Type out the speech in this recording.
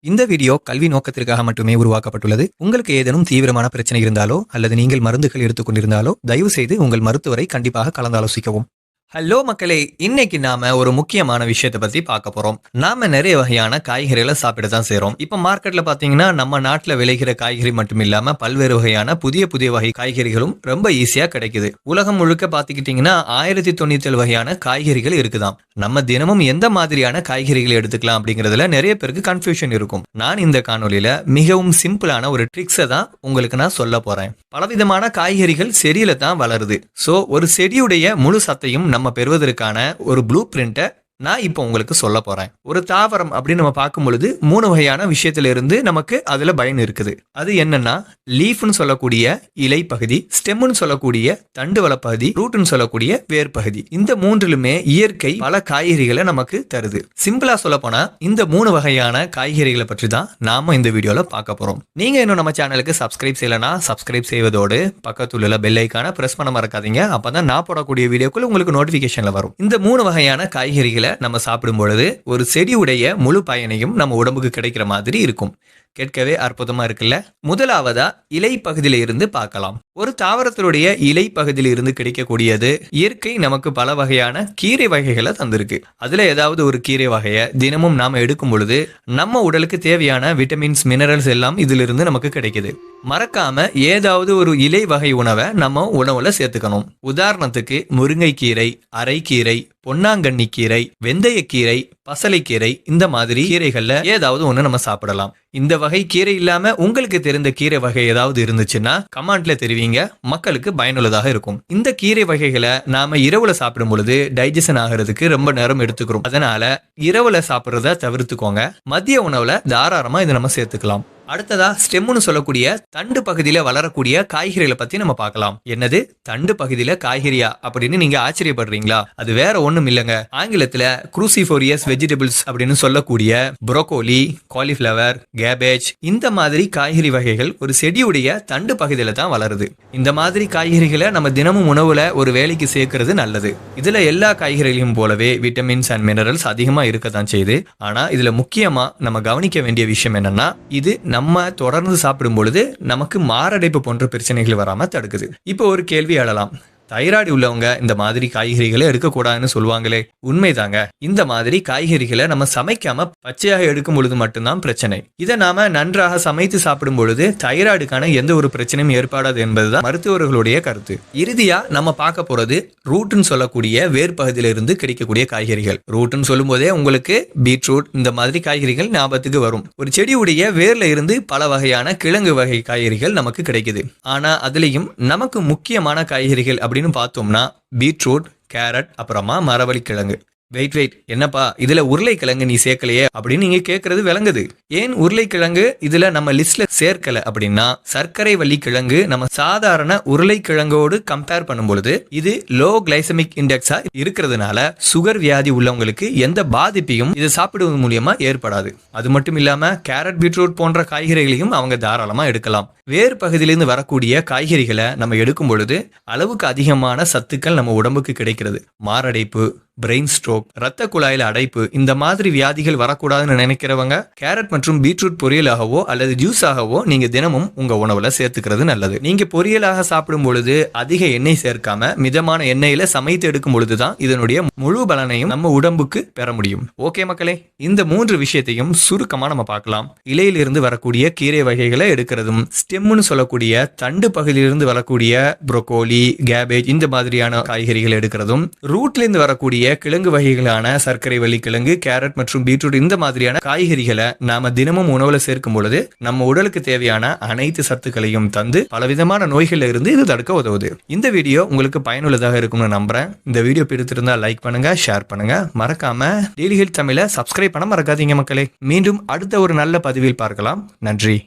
இந்த வீடியோ கல்வி நோக்கத்திற்காக மட்டுமே உருவாக்கப்பட்டுள்ளது. உங்களுக்கு ஏதேனும் தீவிரமான பிரச்சனை இருந்தாலோ அல்லது நீங்கள் மருந்துகள் எடுத்துக்கொண்டிருந்தாலோ தயவு செய்து உங்கள் மருத்துவரை கண்டிப்பாக கலந்தாலோசிக்கவும். ஹலோ மக்களே, இன்னைக்கு நாம ஒரு முக்கியமான விஷயத்தை பத்தி பார்க்க போறோம். நாம நிறைய வகையான காய்கறிகளை சாப்பிட தான் செய்றோம். இப்ப மார்க்கெட்ல பாத்தீங்கன்னா நம்ம நாட்டுல விளைகிற காய்கறி மட்டும் இல்லாம பல்வேறு வகையான புதிய புதிய வகை காய்கறிகளும் ரொம்ப ஈஸியா கிடைக்குது. உலகம் முழுக்க பாத்துக்கிட்டீங்கன்னா 1097 வகையான காய்கறிகள் இருக்குதாம். நம்ம தினமும் எந்த மாதிரியான காய்கறிகளை எடுத்துக்கலாம் அப்படிங்கறதுல நிறைய பேருக்கு கன்ஃபியூஷன் இருக்கும். நான் இந்த காணொலியில மிகவும் சிம்பிளான ஒரு ட்ரிக்ஸை தான் உங்களுக்கு நான் சொல்ல போறேன். பலவிதமான காய்கறிகள் செடியில தான் வளருது. சோ ஒரு செடியுடைய முழு சத்தையும் நம்ம பெறுவதற்கான ஒரு ப்ளூ பிரிண்ட்டை நான் இப்போ உங்களுக்கு சொல்ல போறேன். ஒரு தாவரம் அப்படின்னு நம்ம பார்க்கும் பொழுது 3 வகையான விஷயத்துல இருந்து நமக்கு அதுல பயன் இருக்குது. அது என்னன்னா, லீஃப்னு சொல்லக்கூடிய இலை பகுதி, ஸ்டெம்னு சொல்லக்கூடிய தண்டு வளப்பகுதி, ரூட்னு சொல்லக்கூடிய வேர் பகுதி. இந்த மூன்றிலுமே இயற்கை பல காய்கறிகளை நமக்கு தருது. சிம்பிளா சொல்ல போனா இந்த 3 வகையான காய்கறிகளை பற்றி தான் நாம இந்த வீடியோல பார்க்க போறோம். நீங்க இன்னும் நம்ம சேனலுக்கு சப்ஸ்கிரைப் செய்யலனா சப்ஸ்கிரைப் செய்வதோடு பக்கத்துல உள்ள பெல் ஐகானை பிரஸ் பண்ண மறக்காதீங்க. அப்பதான் நான் போடக்கூடிய வீடியோக்குள்ள உங்களுக்கு நோட்டிபிகேஷன்ல வரும். இந்த 3 வகையான காய்கறிகளை நம்ம சாப்பிடும் பொழுது ஒரு செடியுடைய முழு பயனையும் நம்ம உடம்புக்கு கிடைக்கிற மாதிரி இருக்கும். கேட்கவே அற்புதமா இருக்குல்ல? முதலாவதா இலை பகுதியில இருந்து பார்க்கலாம். ஒரு தாவரத்தினுடைய இலை பகுதியில இருந்து கிடைக்கக்கூடியது இயற்கை நமக்கு பல வகையான கீரை வகைகளை தந்திருக்கு. அதுல ஏதாவது ஒரு கீரை வகையை தினமும் நாம எடுக்கும் பொழுது நம்ம உடலுக்கு தேவையான விட்டமின்ஸ், மினரல்ஸ் எல்லாம் இதுல இருந்து நமக்கு கிடைக்குது. மறக்காம ஏதாவது ஒரு இலை வகை உணவை நம்ம உணவுல சேர்த்துக்கணும். உதாரணத்துக்கு முருங்கைக்கீரை, அரைக்கீரை, பொன்னாங்கண்ணி கீரை, வெந்தயக்கீரை, பசலைக்கீரை, இந்த மாதிரி கீரைகள்ல ஏதாவது ஒண்ணு நம்ம சாப்பிடலாம். இந்த வகை கீரை இல்லாம உங்களுக்கு தெரிந்த கீரை வகை ஏதாவது இருந்துச்சுன்னா கமெண்ட்ல தெரிவிங்க. மக்களுக்கு பயனுள்ளதாக இருக்கும். இந்த கீரை வகைகளை நாம இரவுல சாப்பிடும் பொழுது டைஜஷன் ஆகிறதுக்கு ரொம்ப நேரம் எடுத்துக்கிறோம். அதனால இரவுல சாப்பிடுறத தவிர்த்துக்கோங்க. மதிய உணவுல தாராளமா இதை நம்ம சேர்த்துக்கலாம். அடுத்ததா ஸ்டெம்னு சொல்லக்கூடிய தண்டு பகுதியில வளரக்கூடிய காய்கறிகளை பத்தி நம்ம பார்க்கலாம். என்னது, தண்டு பகுதியில காய்கறியா அப்படின்னு நீங்க ஆச்சரியப்படுறீங்களா? அது வேற ஒண்ணும் இல்லங்க. ஆங்கிலத்துல குரூசிஃபோரியஸ் வெஜிடபிள்ஸ் அப்படின்னு சொல்லக்கூடிய புரோக்கோலி, காலிஃபிளவர், கேபேஜ், இந்த மாதிரி காய்கறி வகைகள் ஒரு செடியுடைய தண்டு பகுதியில தான் வளருது. இந்த மாதிரி காய்கறிகளை நம்ம தினமும் உணவுல ஒரு வேலைக்கு சேர்க்கிறது நல்லது. இதுல எல்லா காய்கறிகளையும் போலவே விட்டமின்ஸ் அண்ட் மினரல்ஸ் அதிகமா இருக்கத்தான் செய்யுது. ஆனா இதுல முக்கியமா நம்ம கவனிக்க வேண்டிய விஷயம் என்னன்னா, இது நம்ம தொடர்ந்து சாப்பிடும் பொழுது நமக்கு மாரடைப்பு போன்ற பிரச்சனைகள் வராம தடுக்குது. இப்போ ஒரு கேள்வி எழலாம், தைராய்டு உள்ளவங்க இந்த மாதிரி காய்கறிகளை எடுக்கக்கூடாதுன்னு சொல்லுவாங்களே, உண்மைதாங்க. இந்த மாதிரி காய்கறிகளை நம்ம சமைக்காம பச்சையாக எடுக்கும் பொழுது மட்டும்தான் பிரச்சனை. இதை நாம நன்றாக சமைத்து சாப்பிடும் பொழுது தைராய்டுக்கான எந்த ஒரு பிரச்சனையும் ஏற்படாது என்பதுதான் மருத்துவர்களுடைய கருத்து. இறுதியா நம்ம பார்க்க போறது ரூட்னு சொல்லக்கூடிய வேர் பகுதியில இருந்து கிடைக்கக்கூடிய காய்கறிகள். ரூட்னு சொல்லும் போதே உங்களுக்கு பீட்ரூட், இந்த மாதிரி காய்கறிகள் ஞாபகத்துக்கு வரும். ஒரு செடியுடைய வேர்ல இருந்து பல வகையான கிழங்கு வகை காய்கறிகள் நமக்கு கிடைக்குது. ஆனா அதுலயும் நமக்கு முக்கியமான காய்கறிகள் அப்படின்னு பார்த்தோம்னா பீட்ரூட், கேரட், அப்புறமா மரவள்ளி கிழங்கு. வெயிட் என்னப்பா இதுல உருளைக்கிழங்கு நீ சேர்க்கலையே அப்படின்னு நீங்க கேட்கறது விளங்குது. ஏன் உருளைக்கிழங்கு இதுல நம்ம லிஸ்ட்ல சேர்க்கல அப்படின்னா, சர்க்கரை வள்ளி கிழங்கு நம்ம சாதாரண உருளைக்கிழங்கோடு கம்பேர் பண்ணும் பொழுது இது லோ கிளைசமிக் இண்டெக்ஸா இருக்கிறதுனால சுகர் வியாதி உள்ளவங்களுக்கு எந்த பாதிப்பையும் இது சாப்பிடுவது மூலியமா ஏற்படாது. அது மட்டும் இல்லாம கேரட், பீட்ரூட் போன்ற காய்கறிகளையும் அவங்க தாராளமா எடுக்கலாம். வேறு பகுதியிலிருந்து வரக்கூடிய காய்கறிகளை நம்ம எடுக்கும் பொழுது அளவுக்கு அதிகமான சத்துக்கள் நம்ம உடம்புக்கு கிடைக்கிறது. மாரடைப்பு, பிரெயின் ஸ்ட்ரோக், ரத்த குழாயில அடைப்பு, இந்த மாதிரி வியாதிகள் வரக்கூடாதுன்னு நினைக்கிறவங்க கேரட் மற்றும் பீட்ரூட் பொரியலாகவோ அல்லது ஜூஸாகவோ நீங்க தினமும் உங்க உணவுல சேர்த்துக்கிறது நல்லது. நீங்க பொரியலாக சாப்பிடும் பொழுது அதிக எண்ணெய் சேர்க்காம மிதமான எண்ணெயில சமைத்து எடுக்கும் பொழுதுதான் இதனுடைய முழு பலனையும் நம்ம உடம்புக்கு பெற முடியும். ஓகே மக்களே, இந்த 3 விஷயத்தையும் சுருக்கமா நம்ம பார்க்கலாம். இலையிலிருந்து வரக்கூடிய கீரை வகைகளை எடுக்கிறதும், ஸ்டெம்னு சொல்லக்கூடிய தண்டு பகுதியிலிருந்து வரக்கூடிய புரோக்கோலி, கேபேஜ், இந்த மாதிரியான காய்கறிகள் எடுக்கிறதும், ரூட்ல இருந்து வரக்கூடிய கிழங்கு வகைகளான சர்க்கரை வள்ளி கிழங்கு, கேரட் மற்றும் பீட்ரூட், இந்த மாதிரியான காய்கறிகளை நாம தினமும் உணவுல சேர்க்கும் பொழுது நம்ம உடலுக்கு தேவையான அனைத்து சத்துக்களையும் தந்து பலவிதமான நோய்கள்ல இருந்து இது தடுக்க உதவுது. இந்த வீடியோ உங்களுக்கு பயனுள்ளதாக இருக்கும்னு நம்புறேன். இந்த வீடியோ பிடித்திருந்தா லைக் பண்ணுங்க, ஷேர் பண்ணுங்க. மறக்காம டெய்லி ஹெல்த் தமிழை சப்ஸ்கிரைப் பண்ண மறக்காதீங்க மக்களே. மீண்டும் அடுத்த ஒரு நல்ல பதிவில் பார்க்கலாம். நன்றி.